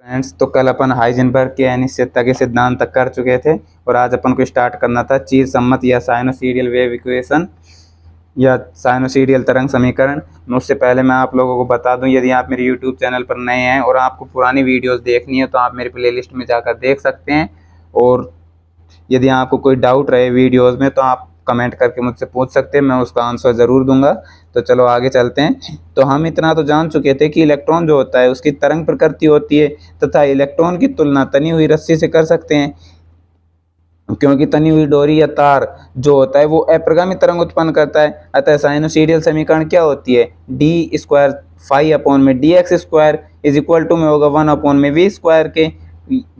Friends, तो कल अपन Heisenberg के अनिश्चितता के सिद्धांत तक कर चुके थे और आज अपन को स्टार्ट करना था चीज सम्मत या साइनोसीडियल वेव इक्वेशन या साइनोसीडियल तरंग समीकरण। उससे पहले मैं आप लोगों को बता दूं, यदि आप मेरे यूट्यूब चैनल पर नए हैं और आपको पुरानी वीडियोस देखनी है तो आप मेरे प्लेलिस्ट में जाकर देख सकते हैं। और यदि आपको कोई डाउट रहे वीडियोस में तो आप कमेंट करके मुझसे पूछ सकते हैं, मैं उसका आंसर ज़रूर दूंगा। तो चलो आगे चलते हैं। तो हम इतना तो जान चुके थे कि इलेक्ट्रॉन जो होता है उसकी तरंग प्रकृति होती है तथा इलेक्ट्रॉन की तुलना तनी हुई रस्सी से कर सकते हैं, क्योंकि तनी हुई डोरी या तार जो होता है वो अप्रगामी तरंग उत्पन्न करता है। अतः साइनोसीडियल समीकरण क्या होती है, डी स्क्वायर फाई अपॉन में D x square is equal to में होगा 1 अपॉन में वी स्क्वायर के,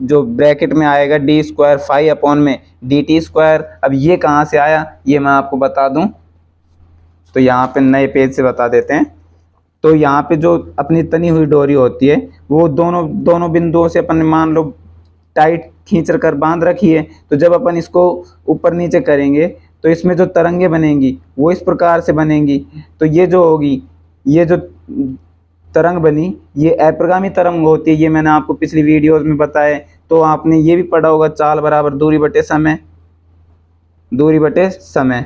जो ब्रैकेट में आएगा डी स्क्वायर फाई अपॉन में डी टी स्क्वायर। अब ये कहाँ से आया ये मैं आपको बता दूं, तो यहाँ पे नए पेज से बता देते हैं। तो यहाँ पे जो अपनी तनी हुई डोरी होती है वो दोनों बिंदुओं से अपन मान लो टाइट खींच कर बांध रखी है। तो जब अपन इसको ऊपर नीचे करेंगे तो इसमें जो तरंगे बनेंगी वो इस प्रकार से बनेंगी। तो ये जो होगी, ये जो तरंग बनी ये अप्रगामी तरंग होती है, ये मैंने आपको पिछली वीडियोस में बताया। तो आपने ये भी पढ़ा होगा, चाल बराबर दूरी बटे समय, दूरी बटे समय।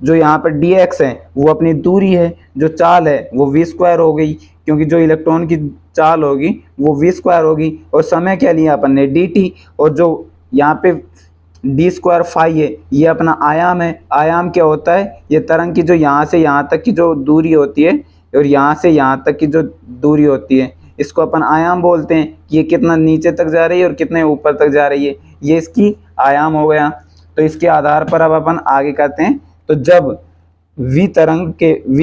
जो यहाँ पर dx है वो अपनी दूरी है, जो चाल है वो v स्क्वायर हो गई, क्योंकि जो इलेक्ट्रॉन की चाल होगी वो v स्क्वायर होगी। और समय क्या लिया अपन ने, dt। और जो यहाँ पे डी स्क्वायर फाई है ये अपना आयाम है। आयाम क्या होता है, ये तरंग की जो यहाँ से यहाँ तक की जो दूरी होती है और यहाँ से यहाँ तक की जो दूरी होती है इसको अपन आयाम बोलते हैं कि ये कितना नीचे तक जा रही है और कितने ऊपर तक जा रही है, ये इसकी आयाम हो गया। तो इसके आधार पर अब अपन आगे करते हैं। तो जब v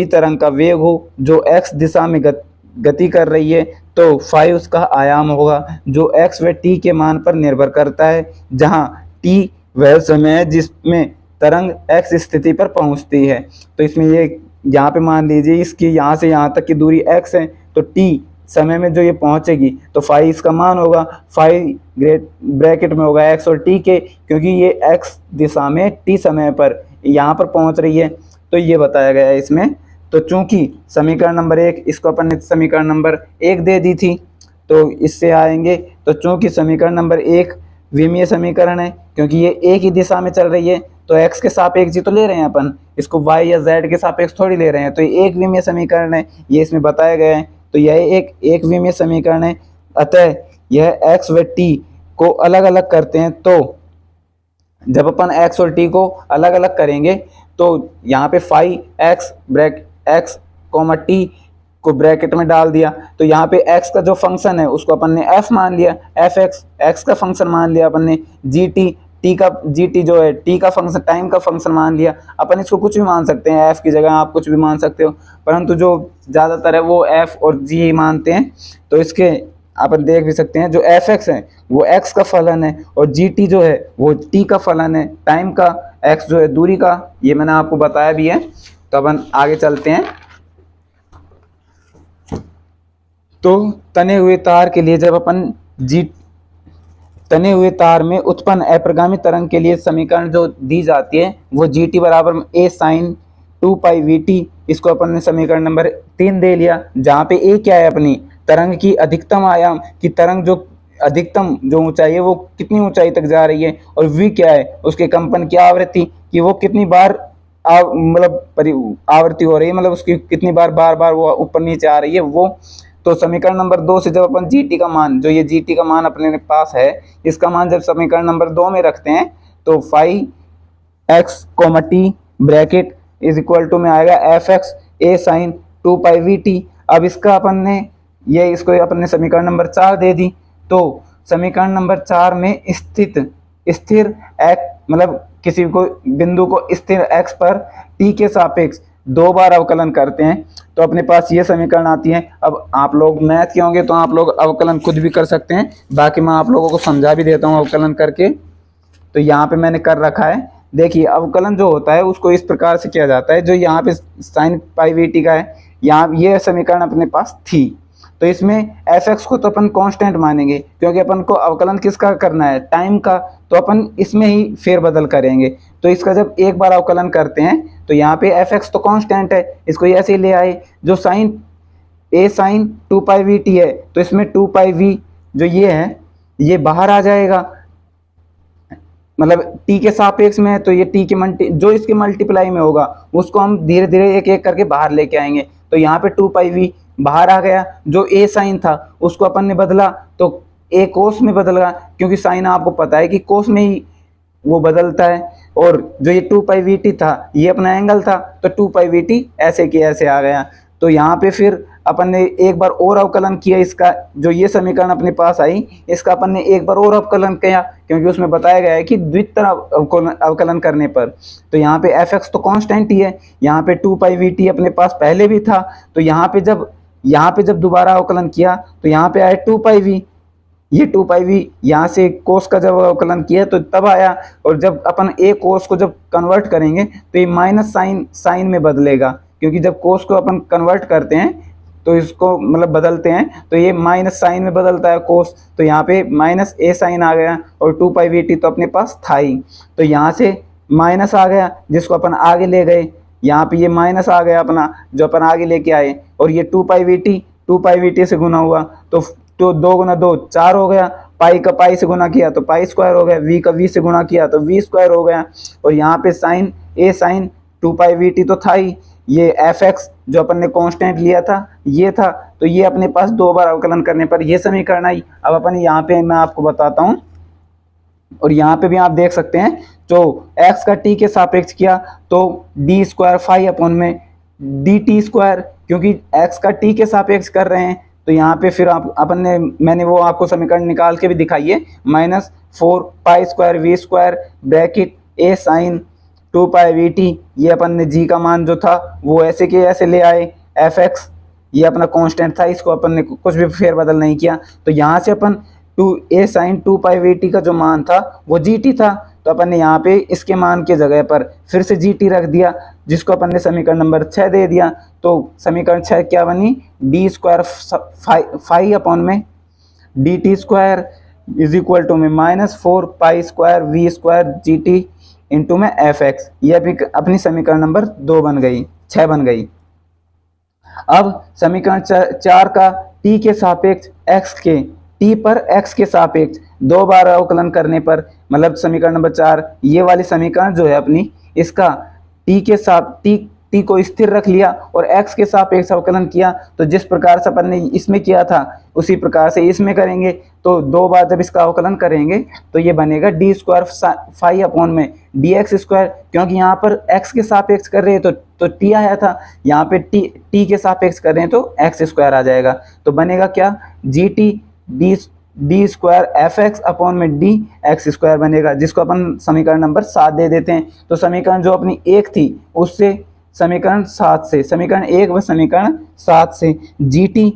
तरंग का वेग हो जो x दिशा में गति कर रही है तो फाई उसका आयाम होगा, जो x व t के मान पर निर्भर करता है, जहां t वह समय है जिसमें तरंग x स्थिति पर पहुंचती है। तो इसमें ये यहाँ पे मान लीजिए इसकी यहाँ से यहाँ तक की दूरी x है, तो t समय में जो ये पहुंचेगी तो फाई इसका मान होगा। फाई ब्रैकेट में होगा x और t के, क्योंकि ये x दिशा में t समय पर यहाँ पर पहुंच रही है। तो ये बताया गया है इसमें। तो चूंकि समीकरण नंबर 1 इसको अपन ने समीकरण नंबर 1 दे दी थी, तो इससे आएंगे। तो चूंकि समीकरण नंबर 1 विमीय समीकरण है, क्योंकि ये एक ही दिशा में चल रही है तो x के सापेक्ष ही तो ले रहे हैं अपन, इसको y या z के सापेक्ष थोड़ी ले रहे हैं। तो ये एक विमीय समीकरण है, ये इसमें बताया गया है। तो यह एक विमीय समीकरण है। अतः यह x व t को अलग अलग करते हैं। तो जब अपन x और t को अलग अलग करेंगे तो यहाँ पे फाई x t को ब्रैकेट में डाल दिया, तो यहाँ पे x का जो फंक्शन है उसको अपन ने f मान लिया, x का फंक्शन मान लिया अपन ने, gt जो है t का फंक्शन, टाइम का फंक्शन मान लिया। अपन इसको कुछ भी मान सकते हैं, f की जगह आप कुछ भी मान सकते हो, परंतु जो ज़्यादातर है वो f और g ही मानते हैं। तो इसके अपन देख भी सकते हैं, जो fx है वो x का फलन है और gt जो है वो t का फलन है, टाइम का, x जो है दूरी का, ये मैंने आपको बताया भी है। तो अपन आगे चलते हैं। तो तने हुए तार के लिए जब अपन तने हुए तार में उत्पन्न अप्रगामी तरंग के लिए समीकरण जो दी जाती है वो gt बराबर a sin 2 पाई vt, इसको अपन ने समीकरण नंबर 3 दे लिया, जहाँ पे a क्या है, अपनी तरंग की अधिकतम आयाम की, तरंग जो अधिकतम जो ऊंचाई है वो कितनी ऊंचाई तक जा रही है, और v क्या है उसके कंपन की आवृत्ति कि वो कितनी बार मतलब आवृत्ति हो रही है, मतलब उसकी कितनी बार बार वो ऊपर नीचे आ रही है वो। तो समीकरण नंबर 2 से जब अपन gt का मान, जो ये gt का मान अपने पास है, इसका मान जब समीकरण नंबर 2 में रखते हैं तो phi x t bracket is equal to में आएगा fx a sin 2 pi vt। अब इसका अपन ने इसको अपन ने समीकरण नंबर 4 दे दी। तो समीकरण नंबर 4 में स्थिर x, मतलब किसी को बिंदु को स्थिर x पर t के सापेक्ष 2 बार अवकलन करते हैं तो अपने पास ये समीकरण आती है। अब आप लोग मैथ के होंगे तो आप लोग अवकलन खुद भी कर सकते हैं, बाकी मैं आप लोगों को समझा भी देता हूँ अवकलन करके। तो यहाँ पे मैंने कर रखा है, देखिए अवकलन जो होता है उसको इस प्रकार से किया जाता है। जो यहाँ पे साइन पाई वी का है, यहाँ ये समीकरण अपने पास थी, तो इसमें fx को तो अपन कांस्टेंट मानेंगे, क्योंकि अपन को अवकलन किसका करना है, टाइम का, तो अपन इसमें ही फेरबदल करेंगे। तो इसका जब एक बार अवकलन करते हैं तो यहाँ पे fx तो कांस्टेंट है, इसको ऐसे ही ले आए। जो sine a sine 2 pi V T है तो इसमें 2 पाई वी जो ये है ये बाहर आ जाएगा, मतलब t के सापेक्ष में है तो ये t के जो इसके मल्टीप्लाई में होगा उसको हम धीरे धीरे एक एक करके बाहर लेके आएंगे। तो यहाँ पे 2πv बाहर आ गया, जो a साइन था उसको अपन ने बदला तो a कोस में बदल गया, क्योंकि साइन आपको पता है कि कोस में ही वो बदलता है। और जो ये 2πvt था ये अपना एंगल था, तो 2πvt ऐसे के ऐसे आ गया। तो यहाँ पे फिर अपन ने एक बार और अवकलन किया इसका, जो ये समीकरण अपने पास आई इसका अपन ने एक बार और अवकलन किया, क्योंकि उसमें बताया गया है कि द्वितीय अवकलन करने पर। तो यहाँ पे fx तो कांस्टेंट ही है, यहाँ पे 2πvt अपने पास पहले भी था, तो यहाँ पे जब दोबारा अवकलन किया तो यहाँ पे आया 2πv, ये 2πv यहाँ से कोस का जब अवकलन किया तो तब आया। और जब अपन a कोस को जब कन्वर्ट करेंगे तो ये माइनस साइन में बदलेगा, क्योंकि जब कोस को अपन कन्वर्ट करते हैं तो इसको मतलब बदलते हैं तो ये माइनस साइन में बदलता है कोस, तो यहाँ पे माइनस a साइन आ गया और 2πvt तो अपने पास था ही, तो यहाँ से माइनस आ गया जिसको अपन आगे ले गए, यहाँ पे ये माइनस आ गया अपना जो अपन आगे लेके आए, और ये 2πvt से गुना हुआ तो 2 गुना 2 4 हो गया, पाई का पाई से गुना किया तो पाई स्क्वायर हो गया, v का v से गुना किया तो v स्क्वायर हो गया। और यहाँ पे साइन a साइन 2πvt तो था ही, ये fx जो अपन ने कांस्टेंट लिया था ये था, तो ये अपने पास दो बार अवकलन करने पर ये समीकरण आई। अब अपन यहाँ पे मैं आपको बताता हूँ, और यहाँ पे भी आप देख सकते हैं जो x का t के सापेक्ष किया तो d स्क्वायर फाई अपॉन में dt स्क्वायर, क्योंकि x का t के सापेक्ष कर रहे हैं तो यहाँ पे फिर अपन ने मैंने वो आपको समीकरण निकाल के भी दिखाई है, -4 pi square v square bracket a sine 2πvt, ये अपन ने g का मान जो था वो ऐसे के ऐसे ले आए, fx ये अपना कांस्टेंट था, इसको अपन ने कुछ भी फेरबदल नहीं किया, तो यहाँ से अपन a साइन 2πvt का जो मान था वो gt था, तो अपन ने यहाँ पे इसके मान के जगह पर फिर से gt रख दिया, जिसको अपन ने समीकरण नंबर 6 दे दिया। तो समीकरण 6 क्या बनी, d स्क्वायर फाई अपॉन में dt square is equal to में -4 pi square v square gt into में fx, ये अभी अपनी समीकरण नंबर 2 बन गई, 6 बन गई। अब समीकरण 4 का t के सापेक्ष x के t पर x के सापेक्ष दो बार अवकलन करने पर, मतलब समीकरण नंबर 4 ये वाली समीकरण जो है अपनी, इसका t को स्थिर रख लिया और x के सापेक्ष अवकलन किया, तो जिस प्रकार से अपन ने इसमें किया था उसी प्रकार से इसमें करेंगे। तो दो बार जब इसका अवकलन करेंगे तो ये बनेगा d स्क्वायर फाई अपॉन में dx स्क्वायर, क्योंकि यहाँ पर x के सापेक्ष कर रहे हैं तो t आया था, यहाँ पे t के सापेक्ष कर रहे हैं तो x स्क्वायर आ जाएगा, तो बनेगा क्या gt d square fx upon में dx स्क्वायर बनेगा, जिसको अपन समीकरण नंबर 7 दे देते हैं। तो समीकरण जो अपनी 1 थी उससे समीकरण 7 से, समीकरण 1 व समीकरण 7 से gt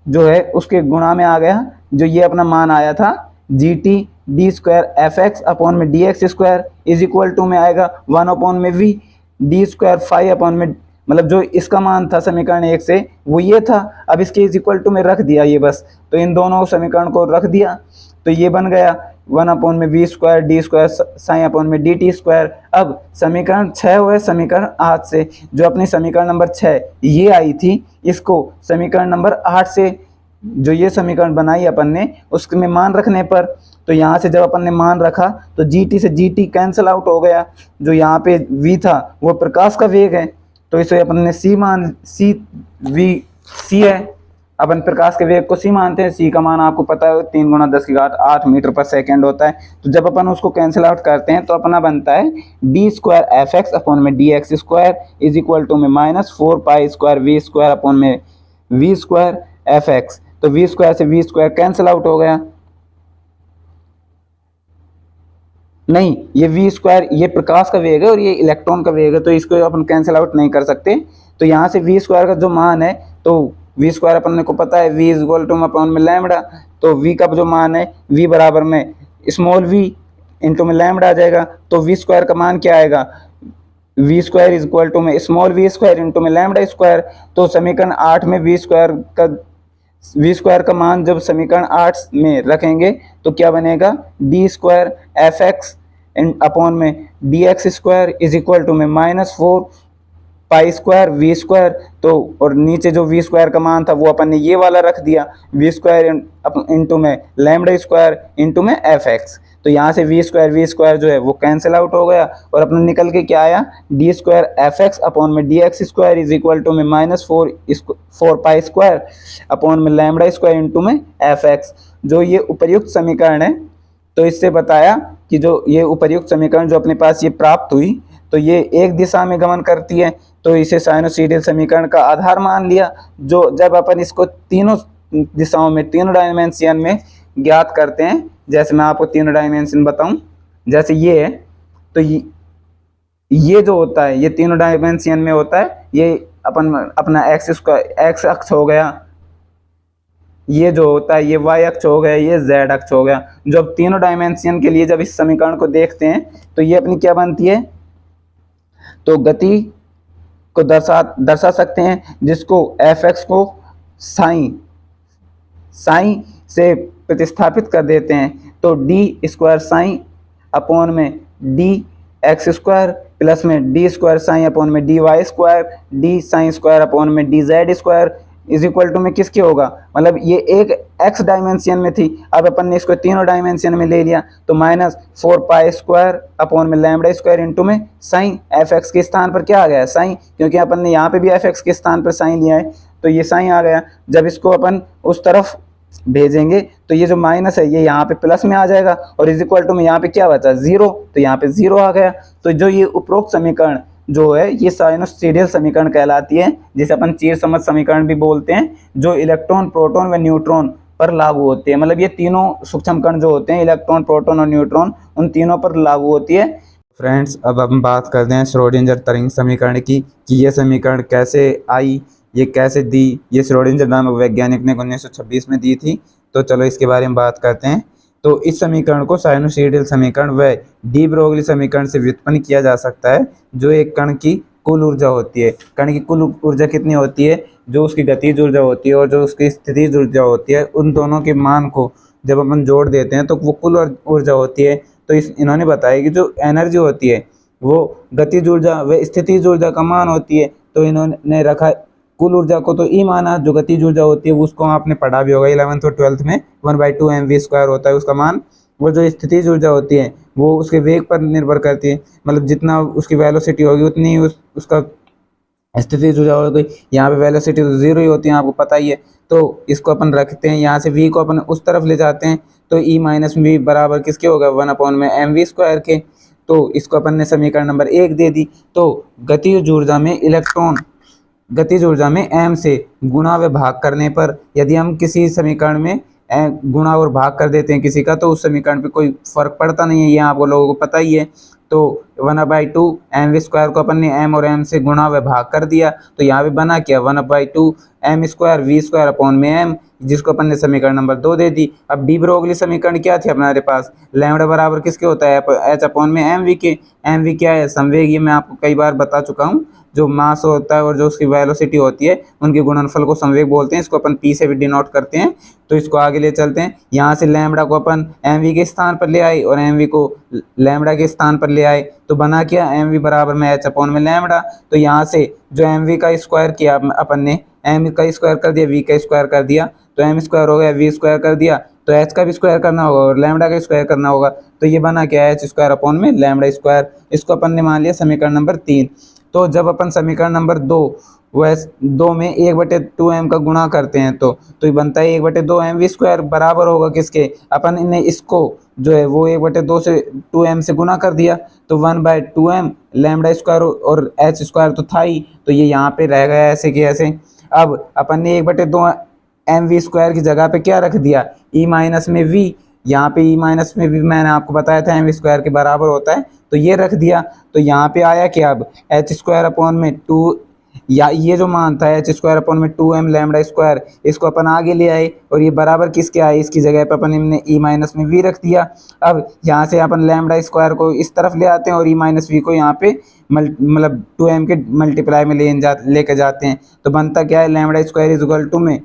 जो है उसके गुणा में आ गया, जो ये अपना मान आया था gt d square fx upon में dx square is equal to में आएगा 1 अपॉन में v d square phi upon में, मतलब जो इसका मान था समीकरण 1 से वो ये था, अब इसके इज इक्वल टू में रख दिया ये बस, तो इन दोनों समीकरण को रख दिया तो ये बन गया 1 अपॉन में v square d square sign upon में dt स्क्वायर। अब समीकरण 6 हुए समीकरण 8 से, जो अपनी समीकरण नंबर 6 ये आई थी, इसको समीकरण नंबर 8 से जो ये समीकरण बनाई अपन ने उसमें मान रखने पर, तो यहाँ से जब अपन ने मान रखा तो gt से gt कैंसिल आउट हो गया, जो यहाँ पे v था वो प्रकाश का वेग है, तो इसे अपन ने c है, अपन प्रकाश के वेग को c मानते हैं, c का मान आपको पता है 3 गुणा 10 की घात 8 मीटर पर सेकेंड होता है। तो जब अपन उसको कैंसिल आउट करते हैं तो अपना बनता है d स्क्वायर fx अपॉन में dx square is equal to में -4 pi square v square upon में v स्क्वायर fx, तो v स्क्वायर से v स्क्वायर कैंसिल आउट हो गया, नहीं ये v स्क्वायर ये प्रकाश का वेग है और ये इलेक्ट्रॉन का वेग है, तो इसको अपन कैंसिल आउट नहीं कर सकते। तो यहाँ से v स्क्वायर का जो मान है, तो v स्क्वायर अपन को पता है v is equal to upon में लैम्बडा, तो v का जो मान है v बराबर में स्मॉल v इंटू में लैम्बडा आ जाएगा, तो v स्क्वायर का मान क्या आएगा, v square is equal to में स्मॉल v स्क्वायर इंटू में लैम्बडा स्क्वायर। तो समीकरण 8 में v स्क्वायर का मान जब समीकरण 8 में रखेंगे तो क्या बनेगा d स्क्वायर fx अपॉन में dx square is equal to में -4 पाई स्क्वायर वी स्क्वायर, तो और नीचे जो वी स्क्वायर का मान था वो अपन ने ये वाला रख दिया, वी स्क्वायर इंटू में लैम्डा स्क्वायर इंटू में एफ एक्स। तो यहाँ से वी स्क्वायर जो है वो कैंसिल आउट हो गया और अपना निकल के क्या आया, d square f x upon में D x square is equal to में -4 पाई स्क्वायर अपॉन में लैम्डा स्क्वायर इंटू में एफ एक्स। जो ये उपर्युक्त समीकरण है, तो इससे बताया कि जो ये उपर्युक्त समीकरण जो अपने पास ये प्राप्त हुई, तो ये एक दिशा में गमन करती है, तो इसे साइनोसॉइडल समीकरण का आधार मान लिया। जो जब अपन इसको तीनों दिशाओं में, तीनों डायमेंशन में ज्ञात करते हैं, जैसे मैं आपको तीनों डायमेंशन बताऊं, जैसे ये है, तो ये जो होता है ये तीनों डायमेंशन में होता है, ये अपना एक्स अक्ष हो गया, ये जो होता है ये वाई अक्ष हो गया, ये जेड अक्ष हो गया। जब तीनों डायमेंशन के लिए जब इस समीकरण को देखते हैं तो ये अपनी क्या बनती है, तो गति को दर्शा सकते हैं, जिसको एफ एक्स को साइन से प्रतिस्थापित कर देते हैं, तो डी स्क्वायर साइन अपॉन में डी एक्स स्क्वायर प्लस में डी स्क्वायर साइन अपॉन में d y square d sine square upon में d z square is equal to में किसके होगा, मतलब ये एक एक्स डायमेंशन में थी, अब अपन ने इसको तीनों डायमेंशन में ले लिया, तो -4 पाई स्क्वायर अपॉन में लैम्डा स्क्वायर इंटू में साइन एफ एक्स के स्थान पर क्या आ गया, साइन, क्योंकि अपन ने यहाँ पे भी एफ एक्स के स्थान पर साइन लिया है, तो ये साइन आ गया। जब इसको अपन उस तरफ भेजेंगे तो ये जो माइनस है ये यहाँ पे प्लस में आ जाएगा और इज इक्वल टू में यहाँ पे क्या बचा, जीरो, तो यहाँ पे जीरो आ गया। तो जो ये उपरोक्त समीकरण जो है ये साइनोसॉइडल समीकरण कहलाती है, जिसे अपन चीर समझ समीकरण भी बोलते हैं, जो इलेक्ट्रॉन, प्रोटॉन व न्यूट्रॉन पर लागू होती है। मतलब ये तीनों सूक्ष्म कण जो होते हैं, इलेक्ट्रॉन, प्रोटॉन और न्यूट्रॉन, उन तीनों पर लागू होती है। फ्रेंड्स, अब हम बात करते हैं श्रोडिंगर तरंग समीकरण की, कि ये समीकरण कैसे आई, ये कैसे दी। ये श्रोडिंगर नामक वैज्ञानिक ने 1926 में दी थी। तो चलो इसके बारे में बात करते हैं। तो इस समीकरण को साइनोसॉइडल समीकरण व डी ब्रोगली समीकरण से व्युत्पन्न किया जा सकता है, जो एक कण की कुल ऊर्जा होती है। कण की कुल ऊर्जा कितनी होती है, जो उसकी गतिज ऊर्जा होती है और जो उसकी स्थितिज ऊर्जा होती है, उन दोनों के मान को जब अपन जोड़ देते हैं तो वो कुल ऊर्जा होती है। तो इन्होंने बताया कि जो एनर्जी होती है वो गतिज ऊर्जा व स्थितिज ऊर्जा का मान होती है। तो इन्होंने रखा कुल ऊर्जा को तो ई माना, जो गतिज ऊर्जा होती है उसको आपने पढ़ा भी होगा 11th और 12th में, 1/2 mv² होता है उसका मान। वो जो स्थितिज ऊर्जा होती है वो उसके वेग पर निर्भर करती है, मतलब जितना उसकी वेलोसिटी होगी उतनी ही उसका स्थितिज ऊर्जा होगी। यहाँ पे वेलोसिटी तो जीरो ही होती है, आपको पता ही है। तो इसको अपन रखते हैं, यहाँ से v को अपन उस तरफ ले जाते हैं, तो ई माइनस वी बराबर किसके होगा, 1/mv² के। तो इसको अपन ने समीकरण नंबर 1 दे दी। तो गतिज ऊर्जा में इलेक्ट्रॉन गतिज ऊर्जा में m से गुणा व भाग करने पर, यदि हम किसी समीकरण में गुणा और भाग कर देते हैं किसी का, तो उस समीकरण पे कोई फर्क पड़ता नहीं है, ये आप लोगों को पता ही है। तो 1/2 mv² को अपन ने m और m से गुणा व भाग कर दिया, तो यहाँ पे बना क्या, 1/2 m² v² अपॉन में m, जिसको अपन ने समीकरण नंबर 2 दे दी। अब डी ब्रोगली समीकरण क्या थी हमारे पास, लैम्डा बराबर किसके होता है, h अपॉन में mv के। mv क्या है, संवेग, ये मैं आपको कई बार बता चुका हूँ। जो मास होता है और जो उसकी वेलोसिटी होती है उनके गुणनफल को संवेग बोलते हैं। इसको अपन p से भी डिनोट करते हैं। तो इसको आगे ले चलते हैं। यहाँ से लैम्डा को अपन mv के स्थान पर ले आए और mv को लैम्डा के स्थान पर ले आए, तो बना क्या, mv बराबर में h अपॉन में लैम्डा। तो यहाँ से जो mv का स्क्वायर किया अपन ने, m का स्क्वायर कर दिया, v का स्क्वायर कर दिया, तो m² हो गया, v² कर दिया, तो h का भी स्क्वायर करना होगा और लैम्डा का स्क्वायर करना होगा। तो ये बना क्या, h² अपॉन में लैम्डा स्क्वायर। इसको अपन ने मान लिया समीकरण नंबर 3। तो जब अपन समीकरण नंबर 2 में 1/2m का गुणा करते हैं तो ये बनता है 1/2 mv² बराबर होगा किसके, अपन ने इसको जो है वो 1/2 से 2m से गुणा कर दिया, तो 1/2m लैम्डा स्क्वायर और h² तो था ही, तो ये यहाँ पे रह गया ऐसे कि ऐसे। अब अपन ने 1/2 mv² की जगह पे क्या रख दिया, e माइनस में v। यहाँ पे e माइनस में v मैंने आपको बताया था mv² के बराबर होता है, तो ये रख दिया। तो यहाँ पे आया कि अब h² अपॉन में 2, या ये जो मान था h² अपॉन में 2m लैम्डा स्क्वायर, इसको अपन आगे ले आए और ये बराबर किसके आए, इसकी जगह पे अपन ने e माइनस में v रख दिया। अब यहाँ से अपन लैम्डा स्क्वायर को इस तरफ ले आते हैं और e माइनस v को यहाँ पे मतलब 2m के मल्टीप्लाई में लेके जाते हैं, तो बनता क्या है, lambda square is equal to में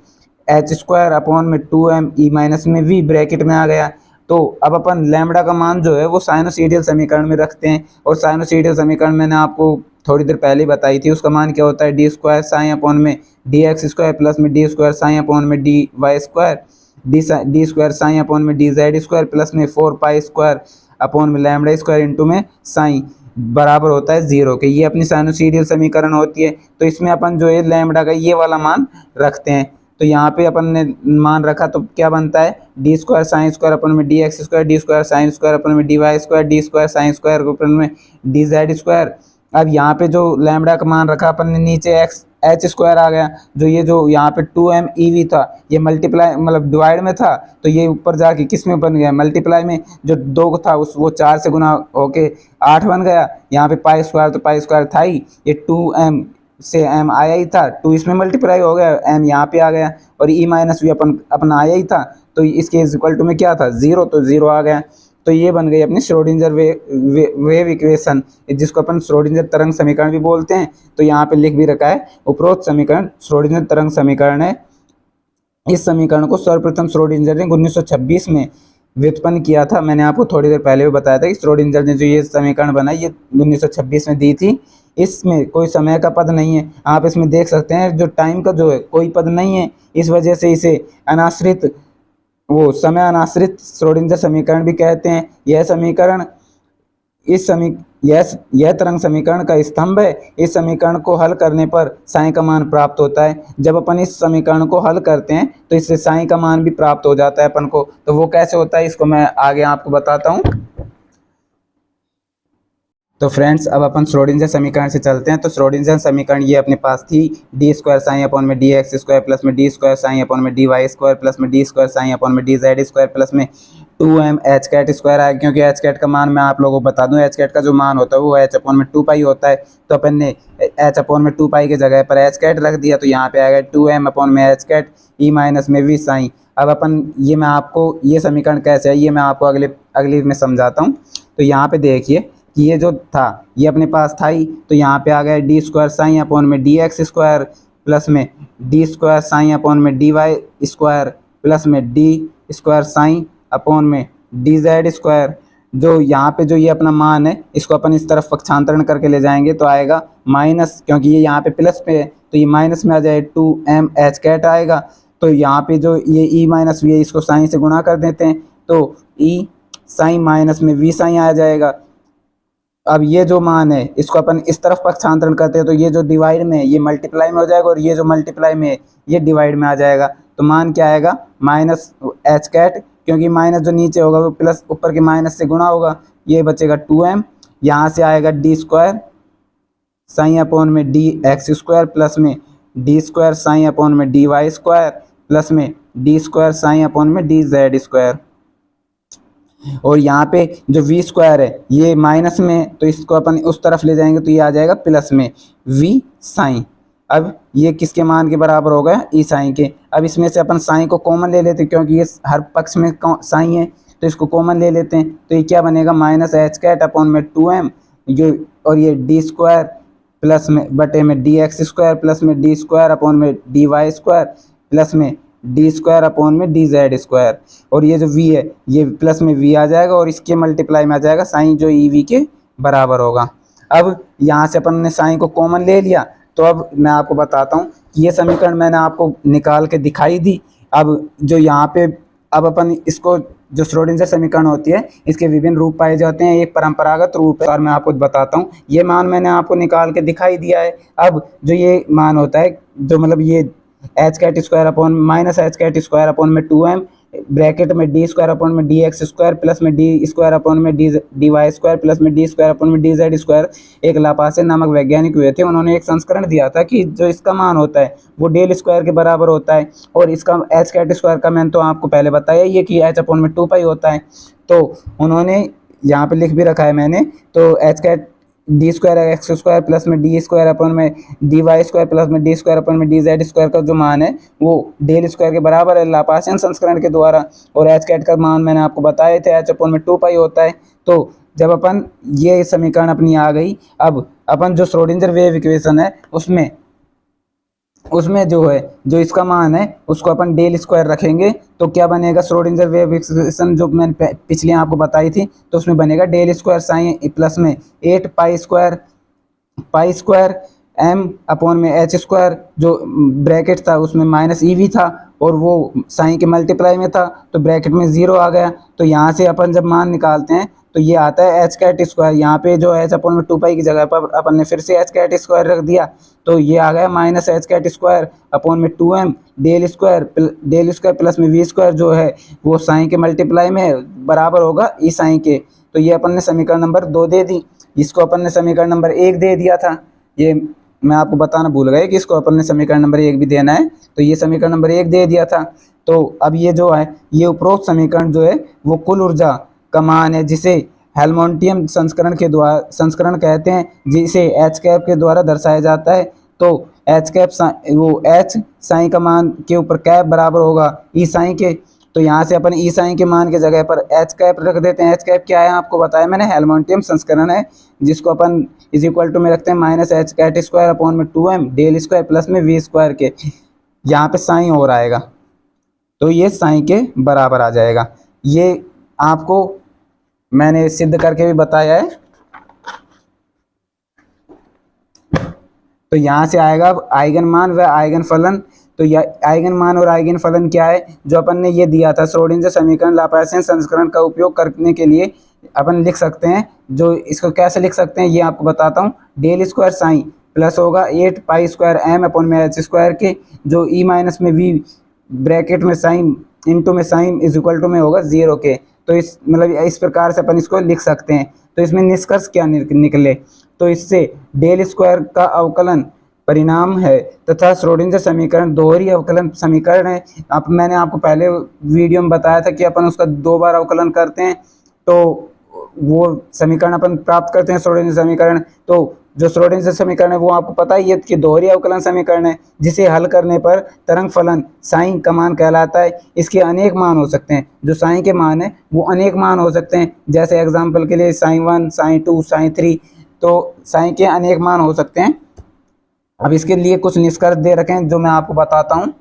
h² अपॉन में 2m e माइनस में v ब्रैकेट में आ गया। तो अब अपन लैम्डा का मान जो है वो साइनोसॉइडल समीकरण में रखते हैं, और साइनोसॉइडल समीकरण मैंने आपको थोड़ी देर पहले बताई थी, उसका मान क्या होता है डी स्क्वायर साइन अपॉन में डी एक्स स्क्वायर प्लस में डी स्क्वायर साइन अपॉन में d y square d square sign upon में डी जेड स्क्वायर प्लस में 4 पाई स्क्वायर अपॉन में लैम्डा स्क्वायर इंटू में साइन बराबर होता है 0 के। ये अपनी साइनोसॉइडल समीकरण होती है। तो इसमें अपन जो है लैम्डा का ये वाला मान रखते हैं। तो यहाँ पे अपन ने मान रखा तो क्या बनता है D square sine square upon में D x square d square sine square upon में d y square d square sine square upon में डी जेड स्क्वायर। अब यहाँ पे जो लैम्डा का मान रखा अपन ने नीचे एक्स एच स्क्वायर आ गया, जो ये जो यहाँ पे 2m EV था ये मल्टीप्लाई मतलब डिवाइड में था, तो ये ऊपर जाके किस में बन गया मल्टीप्लाई में, जो 2 था उस वो 4 से गुना होके 8 बन गया। यहाँ पे पाई स्क्वायर तो पाई स्क्वायर था ही, ये 2m से m आया ही था, 2 इसमें मल्टीप्लाई हो गया, m यहाँ पे आ गया और e माइनस भी अपना आया ही था, तो इसके इक्वल टू में क्या था 0, तो 0 आ गया। तो ये बन गई अपनी श्रोडिंगर वेव इक्वेशन, जिसको अपन श्रोडिंगर तरंग समीकरण भी बोलते हैं। तो यहाँ पे लिख भी रखा है उपरोक्त समीकरण श्रोडिंगर तरंग समीकरण है। इस समीकरण को सर्वप्रथम श्रोडिंगर ने 1926 में व्युत्पन्न किया था। मैंने आपको थोड़ी देर पहले भी बताया था कि श्रोडिंगर ने जो ये समीकरण बनाई ये 1926 में दी थी। इसमें कोई समय का पद नहीं है, आप इसमें देख सकते हैं जो टाइम का जो है कोई पद नहीं है, इस वजह से इसे अनाश्रित वो समय अनाश्रित श्रोडिंगर समीकरण भी कहते हैं। यह समीकरण यह तरंग समीकरण का स्तंभ है। इस समीकरण को हल करने पर साइन का मान प्राप्त होता है। जब अपन इस समीकरण को हल करते हैं तो इससे साइन का मान भी प्राप्त हो जाता है अपन को। तो वो कैसे होता है इसको मैं आगे आपको बताता हूँ। तो फ्रेंड्स अब अपन श्रोडिंगर समीकरण से चलते हैं। तो श्रोडिंगर समीकरण ये अपने पास थी डी स्क्वायर साइन अपॉन में डी एक्स स्क्वायर प्लस में डी स्क्वायर साइन अपॉन में डी वाई स्क्वायर प्लस में डी स्क्वायर साइन अपॉन में डी जेड स्क्वायर प्लस में 2m एच कैट स्क्वायर आएगा, क्योंकि एच कैट का मान मैं आप लोगों को बता दूं, एच कैट का जो मान होता है वो एच अपॉन में 2 पाई होता है। तो अपन ने एच अपॉन में 2 पाई की जगह पर एच कैट रख दिया, तो यहाँ पे आएगा 2m अपॉन में एच कैट ई माइनस में वी साइन। अब अपन ये मैं आपको ये समीकरण कैसे है ये मैं आपको अगली में समझाता हूँ। तो यहाँ पे देखिए कि ये जो था ये अपने पास था ही, तो यहाँ पे आ गया डी स्क्वायर साइन अपॉन में डी एक्स स्क्वायर प्लस में डी स्क्वायर साइन अपॉन में डी वाई स्क्वायर प्लस में डी स्क्वायर साइन अपॉन में डी जेड स्क्वायर। जो यहाँ पे जो ये अपना मान है इसको अपन इस तरफ पक्षांतरण करके ले जाएंगे तो आएगा माइनस, क्योंकि ये यहाँ पे प्लस पे है तो ये माइनस में आ जाए 2m एच कैट आएगा। तो यहाँ पे जो ये ई माइनस वी है इसको साइन से गुणा कर देते हैं, तो ई साइन माइनस में वी साइन आ जाएगा। अब ये जो मान है इसको अपन इस तरफ पक्षांतरण करते हैं तो ये जो डिवाइड में है ये मल्टीप्लाई में हो जाएगा और ये जो मल्टीप्लाई में है ये डिवाइड में आ जाएगा। तो मान क्या आएगा माइनस एच कैट, क्योंकि माइनस जो नीचे होगा वो प्लस ऊपर के माइनस से गुणा होगा, ये बचेगा 2m। यहाँ से आएगा डी स्क्वायर साइन अपॉन में डी एक्स स्क्वायर प्लस में डी स्क्वायर साइन अपॉन में डी वाई स्क्वायर प्लस में डी स्क्वायर साइन अपॉन में डी जेड स्क्वायर। और यहाँ पे जो v स्क्वायर है ये माइनस में, तो इसको अपन उस तरफ ले जाएंगे तो ये आ जाएगा प्लस में v साइन। अब ये किसके मान के बराबर हो गया ई साइन के। अब इसमें से अपन साइन को कॉमन ले लेते हैं, क्योंकि ये हर पक्ष में साइन है तो इसको कॉमन ले लेते हैं। तो ये क्या बनेगा माइनस एच कैट अपॉन में 2m जो, और ये डी स्क्वायर प्लस में बटे में डी एक्स स्क्वायर प्लस में डी स्क्वायर अपॉन में डी वाई स्क्वायर प्लस में डी स्क्वायर अपॉन में डी जेड स्क्वायर। और ये जो v है ये प्लस में v आ जाएगा और इसके मल्टीप्लाई में आ जाएगा साइन जो ई वी के बराबर होगा। अब यहाँ से अपन ने साइन को कॉमन ले लिया, तो अब मैं आपको बताता हूँ कि ये समीकरण मैंने आपको निकाल के दिखाई दी। अब जो यहाँ पे अब अपन इसको जो श्रोडिंगर समीकरण होती है इसके विभिन्न रूप पाए जाते हैं। एक परंपरागत रूप है और मैं आपको बताता हूँ, ये मान मैंने आपको निकाल के दिखाई दिया है। अब जो ये मान होता है जो मतलब ये h cut square upon minus h cut square upon में 2m ब्रैकेट में डी स्क्वायर अपॉन में डी एक्स स्क्वायर प्लस में डी स्क्वायर अपॉन में डी वाई स्क्वायर प्लस में डी स्क्वायर अपॉन में डी जेड स्क्वायर। एक Laplace नामक वैज्ञानिक हुए थे, उन्होंने एक संस्करण दिया था कि जो इसका मान होता है वो डेल स्क्वायर के बराबर होता है, और इसका एच कैट स्क्वायर का मैंने तो आपको पहले बताया ये कि एच अपॉन में 2 पाई होता है। तो उन्होंने यहाँ पे लिख भी रखा है मैंने, तो h cut d square x square plus में डी स्क्वायर अपन में डी वाई स्क्वायर प्लस में डी स्क्वायर अपन में डी जेड स्क्वायर का जो मान है वो डेल स्क्वायर के बराबर है लाप्लासियन संस्करण के द्वारा। और एच कैट का मान मैंने आपको बताए थे एच अपन में 2 पाई होता है। तो जब अपन ये समीकरण अपनी आ गई, अब अपन जो श्रोडिंगर वेव इक्वेशन है उसमें जो है जो इसका मान है उसको अपन डेल स्क्वायर रखेंगे तो क्या बनेगा श्रोडिंगर वेव इक्वेशन जो मैंने पिछले आपको बताई थी, तो उसमें बनेगा डेल स्क्वायर साइन प्लस में 8 pi square pi square m upon में एच स्क्वायर, जो ब्रैकेट था उसमें माइनस ई वी था और वो साइन के मल्टीप्लाई में था तो ब्रैकेट में 0 आ गया। तो यहाँ से अपन जब मान निकालते हैं तो ये आता है एच कैट स्क्वायर, यहाँ पे जो एच अपॉन में 2 पाई की जगह पर अपन ने फिर से एच कैट स्क्वायर रख दिया तो ये आ गया minus h cut square upon में 2m डेल स्क्वायर प्लस में वी स्क्वायर जो है वो साइन के मल्टीप्लाई में बराबर होगा ई साइन के। तो ये अपन ने समीकरण नंबर 2 दे दी। इसको अपन ने समीकरण नंबर 1 दे दिया था, ये मैं आपको बताना भूल गए कि इसको अपन ने समीकरण नंबर 1 भी देना है, तो ये समीकरण नंबर 1 दे दिया था। तो अब ये जो है ये उपरोक्त समीकरण जो है वो कुल ऊर्जा का मान है जिसे हेल्महोल्ट्ज़ संस्करण कहते हैं, जिसे एच कैप के द्वारा दर्शाया जाता है। तो एच कैप वो एच साइन का मान के ऊपर कैप बराबर होगा ई साइन के। तो यहाँ से अपन ई साइन के मान के जगह पर एच कैप रख देते हैं। एच कैप क्या है आपको बताया मैंने, हेल्महोल्ट्ज़ संस्करण है जिसको अपन इज इक्वल टू में रखते हैं minus h cut square upon में 2m डेल स्क्वायर प्लस में वी स्क्वायर के। यहाँ पे साइन और आएगा तो ये साइन के बराबर आ जाएगा। ये आपको मैंने सिद्ध करके भी बताया है। तो यहाँ से आएगा आइगन मान व आइगन फलन। तो यह आइगन मान और आइगन फलन क्या है, जो अपन ने ये दिया था श्रोडिंगर समीकरण लाप्लासियन संस्करण का उपयोग करने के लिए अपन लिख सकते हैं। जो इसको कैसे लिख सकते हैं ये आपको बताता हूँ। डेल स्क्वायर साइन प्लस होगा 8 पाई स्क्वायर एम अपॉन में एच स्क्वायर के, जो ई माइनस में वी ब्रैकेट में साइन इंटू में साइन इज इक्वल टू में होगा 0 के। तो इस मतलब इस प्रकार से अपन इसको लिख सकते हैं। तो इसमें निष्कर्ष क्या निकले, तो इससे डेल स्क्वायर का अवकलन परिणाम है तथा श्रोडिंगर समीकरण दोहरी अवकलन समीकरण है। अब मैंने आपको पहले वीडियो में बताया था कि अपन उसका 2 बार अवकलन करते हैं तो वो समीकरण अपन प्राप्त करते हैं श्रोडिंगर समीकरण। तो जो श्रोडिंगर समीकरण है वो आपको पता ही है कि दोहरी अवकलन समीकरण है, जिसे हल करने पर तरंग फलन साइन का मान कहलाता है। इसके अनेक मान हो सकते हैं, जो साइन के मान है वो अनेक मान हो सकते हैं। जैसे एग्जाम्पल के लिए साइन 1 साइन 2 साइन 3, तो साइन के अनेक मान हो सकते हैं। अब इसके लिए कुछ निष्कर्ष दे रखे हैं जो मैं आपको बताता हूँ।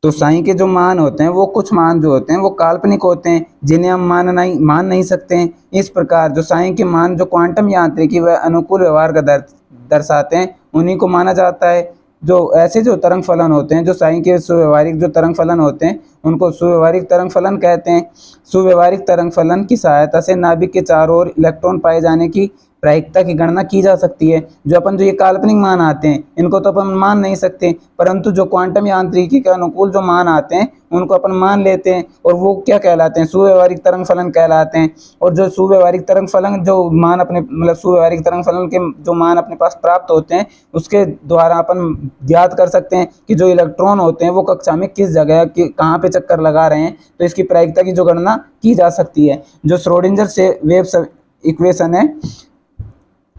तो साइन के जो मान होते हैं वो कुछ मान जो होते हैं वो काल्पनिक होते हैं, जिन्हें हम मान नहीं सकते हैं। इस प्रकार जो साइन के मान जो क्वांटम यांत्रिकी व अनुकूल व्यवहार का दर्शाते हैं उन्हीं को माना जाता है। जो ऐसे जो तरंग फलन होते हैं, जो साइन के सुव्यवहारिक जो तरंग फलन होते हैं उनको सुव्यवहारिक तरंग फलन कहते हैं। सुव्यवहारिक तरंग फलन की सहायता से नाभिक के चारों ओर इलेक्ट्रॉन पाए जाने की प्रायिकता की गणना की जा सकती है। जो ये काल्पनिक मान आते हैं इनको तो अपन मान नहीं सकते, परंतु जो क्वांटम यांत्रिकी के अनुकूल जो मान आते हैं उनको अपन मान लेते हैं और वो क्या कहलाते हैं, सुव्यवहारिक तरंग फलन कहलाते हैं। और जो सुव्यवहारिक तरंग फलन जो मान अपने मतलब सुव्यवहारिक तरंग फलन के जो मान अपने पास प्राप्त होते हैं उसके द्वारा अपन ज्ञात कर सकते हैं कि जो इलेक्ट्रॉन होते हैं वो कक्षा में किस जगह कहाँ पे चक्कर लगा रहे हैं, तो इसकी प्रायिकता की जो गणना की जा सकती है। जो श्रोडिंगर से वेव इक्वेशन है,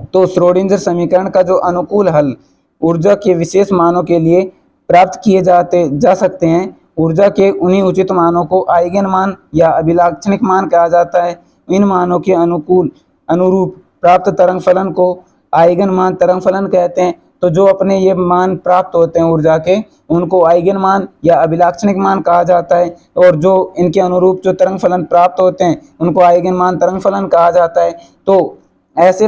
तो श्रोडिंगर समीकरण का जो अनुकूल हल ऊर्जा के विशेष मानों के लिए प्राप्त किए जा सकते हैं। ऊर्जा के उन्हीं उचित मानों को आइगन मान या अभिलाक्षणिक मान कहा जाता है। इन मानों के अनुरूप प्राप्त तरंग फलन को आइगन मान तरंग फलन कहते हैं। तो जो अपने ये मान प्राप्त होते हैं ऊर्जा के उनको आइगन मान या अभिलाक्षणिक मान कहा जाता है, और जो इनके अनुरूप जो तरंग फलन प्राप्त होते हैं उनको आइगन मान तरंग फलन कहा जाता है। तो ऐसे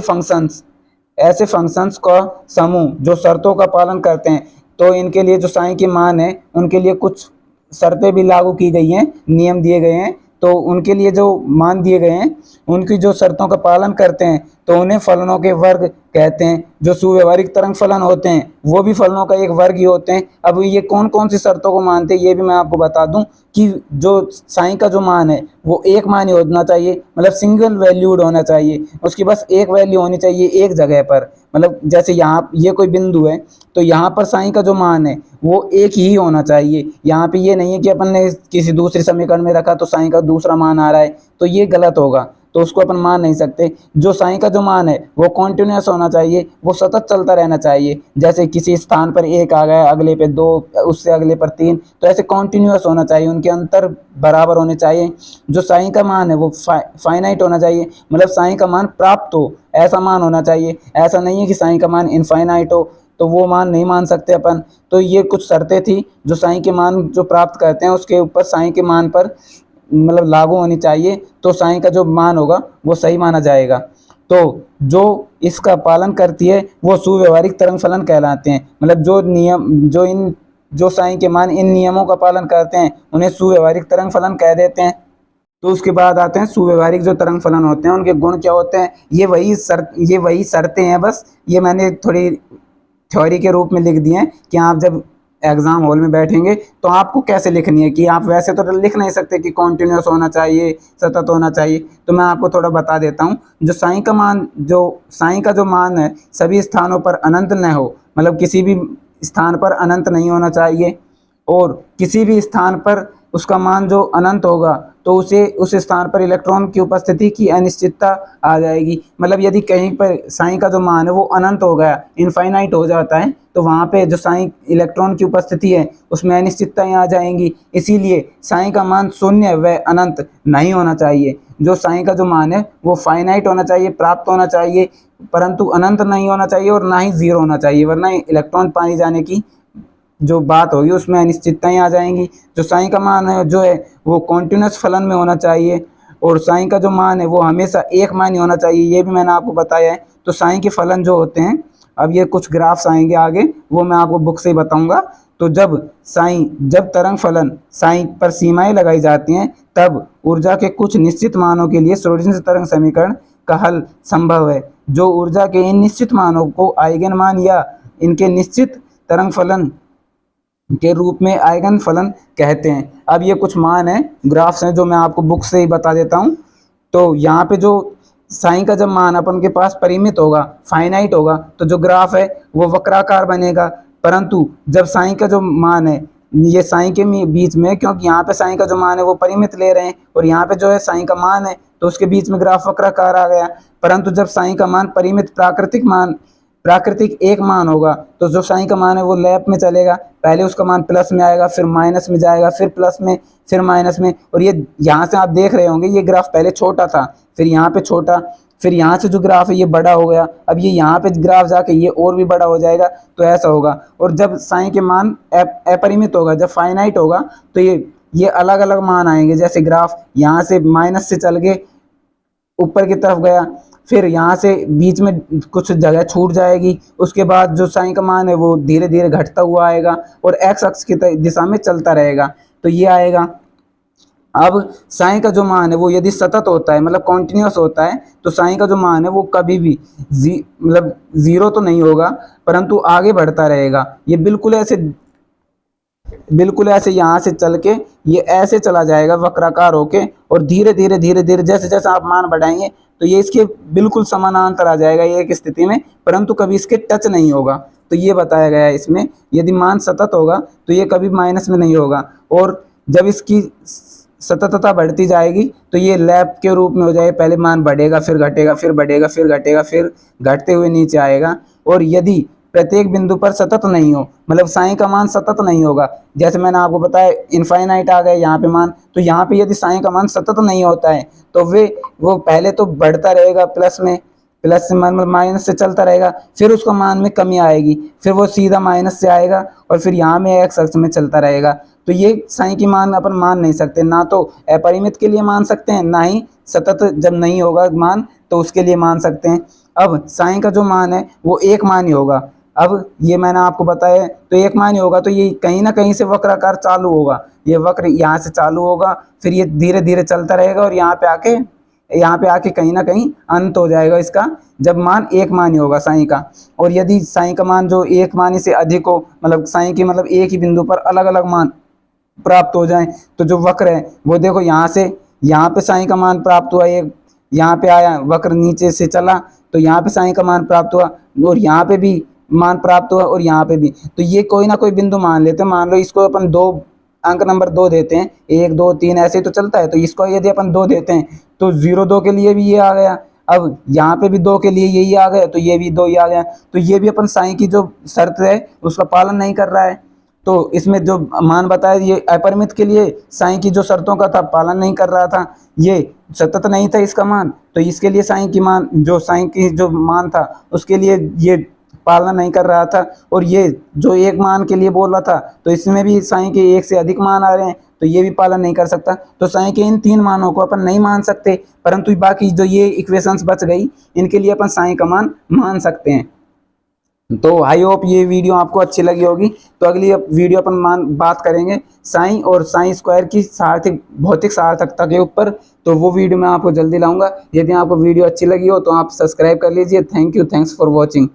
फंक्शंस का समूह जो शर्तों का पालन करते हैं, तो इनके लिए जो साइन के मान है उनके लिए कुछ शर्तें भी लागू की गई हैं, नियम दिए गए हैं। तो उनके लिए जो मान दिए गए हैं उनकी जो शर्तों का पालन करते हैं तो उन्हें फलनों के वर्ग कहते हैं। जो सुव्यवहारिक तरंग फलन होते हैं वो भी फलनों का एक वर्ग ही होते हैं। अब ये कौन कौन सी शर्तों को मानते हैं ये भी मैं आपको बता दूं कि जो साइन का जो मान है वो एक मान ही होना चाहिए, मतलब सिंगल वैल्यूड होना चाहिए, उसकी बस एक वैल्यू होनी चाहिए एक जगह पर। मतलब जैसे यहाँ ये कोई बिंदु है तो यहाँ पर साइन का जो मान है वो एक ही होना चाहिए। यहाँ पे ये नहीं है कि अपन ने किसी दूसरे समीकरण में रखा तो साइन का दूसरा मान आ रहा है, तो ये गलत होगा, तो उसको अपन मान नहीं सकते। जो साइन का जो मान है वो कॉन्टिन्यूस होना चाहिए, वो सतत चलता रहना चाहिए। जैसे किसी स्थान पर 1 आ गया, अगले पे 2, उससे अगले पर 3, तो ऐसे कॉन्टिन्यूस होना चाहिए, उनके अंतर बराबर होने चाहिए। जो साइन का मान है वो फाइनाइट होना चाहिए, मतलब साइन का मान प्राप्त हो ऐसा मान होना चाहिए। ऐसा नहीं है कि साइन का मान इनफाइनाइट हो, तो वो मान नहीं मान सकते अपन। तो ये कुछ शर्तें थी जो साइन के मान जो प्राप्त करते हैं उसके ऊपर साइन के मान पर मतलब लागू होनी चाहिए, तो साइन का जो मान होगा वो सही माना जाएगा। तो जो इसका पालन करती है वो सुव्यवहारिक तरंग फलन कहलाते हैं। मतलब जो नियम जो साइन के मान इन नियमों का पालन करते हैं उन्हें सुव्यवहारिक तरंग फलन कह देते हैं। तो उसके बाद आते हैं सुव्यवहारिक जो तरंग फलन होते हैं उनके गुण क्या होते हैं। ये वही शर्तें हैं, बस ये मैंने थोड़ी थ्योरी के रूप में लिख दिए हैं कि आप जब एग्जाम हॉल में बैठेंगे तो आपको कैसे लिखनी है, कि आप वैसे तो लिख नहीं सकते कि कॉन्टिन्यूस होना चाहिए, सतत होना चाहिए। तो मैं आपको थोड़ा बता देता हूँ। जो साइन का जो मान है सभी स्थानों पर अनंत न हो, मतलब किसी भी स्थान पर अनंत नहीं होना चाहिए, और किसी भी स्थान पर उसका मान जो अनंत होगा तो उसे उस स्थान पर इलेक्ट्रॉन की उपस्थिति की अनिश्चितता आ जाएगी। मतलब यदि कहीं पर साइन का जो मान है वो अनंत हो गया, इनफाइनाइट हो जाता है, तो वहाँ पे जो साइन इलेक्ट्रॉन की उपस्थिति है उसमें अनिश्चितताएं आ जाएंगी। इसीलिए साइन का मान शून्य व अनंत नहीं होना चाहिए। जो साइन का जो मान है वो फाइनाइट होना चाहिए, प्राप्त होना चाहिए, परंतु अनंत नहीं होना चाहिए और ना ही जीरो होना चाहिए, वरना इलेक्ट्रॉन पाए जाने की जो बात होगी उसमें अनिश्चितताएं आ जाएंगी। जो साइन का मान है जो है वो कॉन्टिन्यूस फलन में होना चाहिए, और साइन का जो मान है वो हमेशा एक मान ही होना चाहिए, ये भी मैंने आपको बताया है। तो साइन के फलन जो होते हैं, अब ये कुछ ग्राफ्स आएंगे आगे, वो मैं आपको बुक से ही बताऊंगा। तो जब तरंग फलन साइन पर सीमाएं लगाई जाती हैं तब ऊर्जा के कुछ निश्चित मानों के लिए श्रोडिंगर तरंग समीकरण का हल संभव है। जो ऊर्जा के इन निश्चित मानों को आइगन मान या इनके निश्चित तरंग फलन के रूप में आइगन फलन कहते हैं। अब ये कुछ मान हैं, ग्राफ्स हैं, जो मैं आपको बुक से ही बता देता हूँ। तो यहाँ पे जो साइन का जब मान अपन के पास परिमित होगा, फाइनाइट होगा, तो जो ग्राफ है वो वक्राकार बनेगा। परंतु जब साइन का जो मान है ये साइन के बीच में, क्योंकि यहाँ पे साइन का जो मान है वो परिमित ले रहे हैं और यहाँ पे जो है साइन का मान है, तो उसके बीच में ग्राफ वक्राकार आ गया। परंतु जब साइन का मान परिमित प्राकृतिक एक मान होगा तो जो साइन का मान है वो लैप में चलेगा। पहले उसका मान प्लस में आएगा, फिर माइनस में जाएगा, फिर प्लस में, फिर माइनस में। और ये यहाँ से आप देख रहे होंगे ये ग्राफ पहले छोटा था, फिर यहाँ पे छोटा, फिर यहाँ से जो ग्राफ है ये बड़ा हो गया, अब ये यहाँ पे ग्राफ जाके ये और भी बड़ा हो जाएगा। तो ऐसा होगा। और जब साइन के मान अपरिमित होगा, जब फाइनाइट होगा, तो ये अलग अलग मान आएंगे। जैसे ग्राफ यहाँ से माइनस से चल के ऊपर की तरफ गया, फिर यहाँ से बीच में कुछ जगह छूट जाएगी, उसके बाद जो साइन का मान है वो धीरे धीरे घटता हुआ आएगा और एक्स अक्ष की दिशा में चलता रहेगा। तो ये आएगा। अब साइन का जो मान है वो यदि सतत होता है, मतलब कॉन्टिन्यूस होता है, तो साइन का जो मान है वो कभी भी मतलब जीरो तो नहीं होगा, परंतु आगे बढ़ता रहेगा। ये बिल्कुल ऐसे यहाँ से चल के ये ऐसे चला जाएगा वक्राकार होके, और धीरे धीरे जैसे जैसे आप मान बढ़ाएंगे तो ये इसके बिल्कुल समानांतर आ जाएगा एक स्थिति में, परंतु कभी इसके टच नहीं होगा। तो ये बताया गया है इसमें, यदि मान सतत होगा तो ये कभी माइनस में नहीं होगा, और जब इसकी सततता बढ़ती जाएगी तो ये लैप के रूप में हो जाएगा। पहले मान बढ़ेगा, फिर घटेगा, फिर बढ़ेगा, फिर घटेगा, फिर घटते हुए नीचे आएगा। और यदि प्रत्येक बिंदु पर सतत नहीं हो, मतलब साइन का मान सतत नहीं होगा, जैसे मैंने आपको बताया इनफाइनाइट आ गया यहाँ पे मान, तो यहाँ पे यदि साइन का मान सतत नहीं होता है तो वो पहले तो बढ़ता रहेगा, प्लस से मतलब माइनस से चलता रहेगा, फिर उसका मान में कमी आएगी, फिर वो सीधा माइनस से आएगा और फिर यहाँ में एक्स अक्ष में चलता रहेगा। तो ये साइन की मान अपन मान नहीं सकते, ना तो अपरिमित के लिए मान सकते हैं, ना ही सतत जब नहीं होगा मान तो उसके लिए मान सकते हैं। अब साइन का जो मान है वो एक मान ही होगा। अब ये मैंने आपको बताया, तो एक मान ही होगा, तो ये कहीं ना कहीं से वक्राकार चालू होगा। ये वक्र यहाँ से चालू होगा, फिर ये धीरे धीरे चलता रहेगा और यहाँ पे आके कहीं ना कहीं अंत हो जाएगा इसका, जब मान एक मान ही होगा साइन का। और यदि साइन का मान जो एक मान से अधिक हो, मतलब साइन की मतलब एक ही बिंदु पर अलग अलग मान प्राप्त हो जाए, तो जो वक्र है वो देखो यहाँ पे साइन का मान प्राप्त हुआ, एक यहाँ पे आया, वक्र नीचे से चला तो यहाँ पे साइन का मान प्राप्त हुआ, और यहाँ पे भी मान प्राप्त हुआ, और यहाँ पे भी। तो ये कोई ना कोई बिंदु मान लेते हैं। मान लो इसको अपन अंक नंबर 2 देते हैं, 1 2 3 ऐसे ही तो चलता है। तो इसको यदि अपन 2 देते हैं तो 0 2 के लिए भी ये आ गया, अब यहाँ पे भी 2 के लिए यही आ गया, तो ये भी 2 ही आ गया। तो ये भी अपन साइन की जो शर्त है उसका पालन नहीं कर रहा है। तो इसमें जो मान बताया ये अपरिमित के लिए साइन की जो शर्तों का था पालन नहीं कर रहा था, ये सतत नहीं था इसका मान, तो इसके लिए साइन की जो मान था उसके लिए ये पालना नहीं कर रहा था, और ये जो एक मान के लिए बोल रहा था तो इसमें भी साईं के एक से अधिक मान आ रहे हैं, तो ये भी पालन नहीं कर सकता। तो साईं के इन 3 मानों को अपन नहीं मान सकते, परंतु बाकी जो ये इक्वेशंस बच गई इनके लिए अपन साईं का मान मान सकते हैं। तो आई होप ये वीडियो आपको अच्छी लगी होगी। तो अगली वीडियो अपन बात करेंगे साईं और साईं स्क्वायर की सार्थक भौतिक सार्थकता के ऊपर। तो वो वीडियो मैं आपको जल्दी लाऊंगा। यदि आपको वीडियो अच्छी लगी हो तो आप सब्सक्राइब कर लीजिए। Thank you, thanks for watching.